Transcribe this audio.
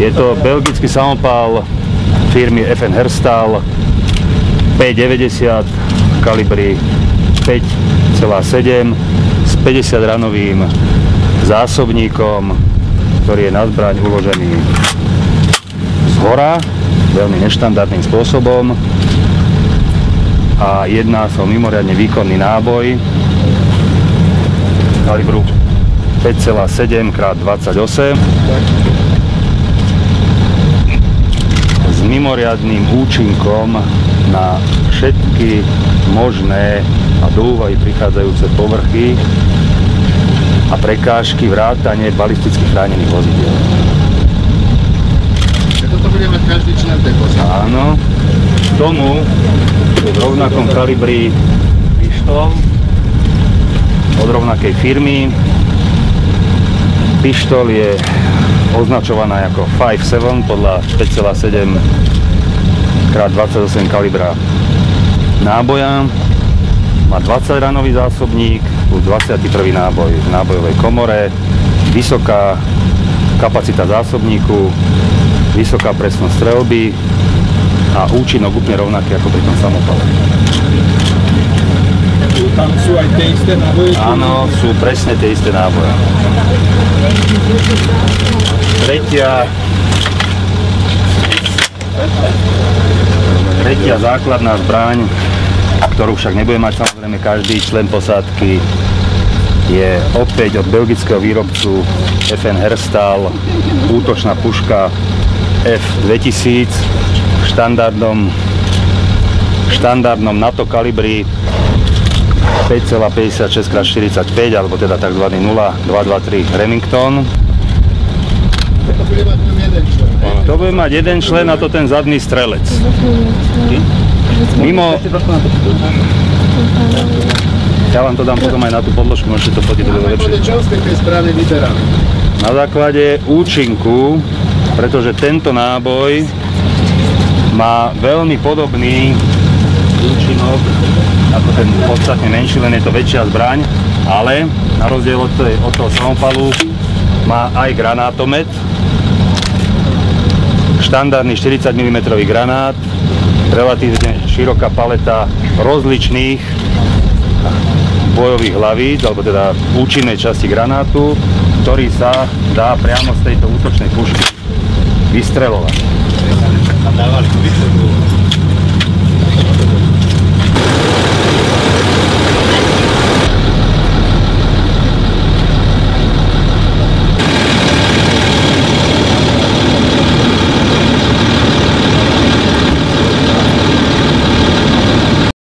Je to belgický samopal firmy FN Herstal P90 kalibry 5,7 s 50 ranovým zásobníkom, ktorý je na zbraň uložený zhora, veľmi neštandardným spôsobom, a jedná sa o mimoriadne výkonný náboj kalibru 5,7 x 28 s mimoriadnym účinkom na všetky možné a do úvahy prichádzajúce povrchy a prekážky vrátane balisticky chránených vozidiel. Toto bude mať každý člen tej posádky? Áno. K tomu je v rovnakom kalibri pištol od rovnakej firmy. Pištol je označovaná ako 5.7 podľa 5,7 x 28 kalibra náboja. Má 20 ranový zásobník plus 21. náboj v nábojovej komore, vysoká kapacita zásobníku, vysoká presnosť streľby a účinok úplne rovnaký ako pri tom samopale. Tam sú aj tie isté náboje? Áno, sú presne tie isté náboje. Tretia základná zbraň, ktorú však nebude mať samozrejme každý člen posádky, je opäť od belgického výrobcu FN Herstal útočná puška F2000 v štandardnom NATO kalibri 5,56 x 45, alebo teda tzv. 0,223 Remington. To bude mať len jeden člen. To bude mať jeden člen, a to ten zadný strelec. Mimo... Ja vám to dám potom aj na tú podložku, môžete to fotiť, to bude lepšie. Čo ste keď správne vyberali? Na základe účinku, pretože tento náboj má veľmi podobný účinok ako ten podstatne menší, len je to väčšia zbraň, ale na rozdiel od toho samopalu má aj granátomet, štandardný 40 mm granát, relatívne široká paleta rozličných bojových hlavíc, alebo teda účinnej časti granátu, ktorý sa dá priamo z tejto útočnej pušky vystreľovať.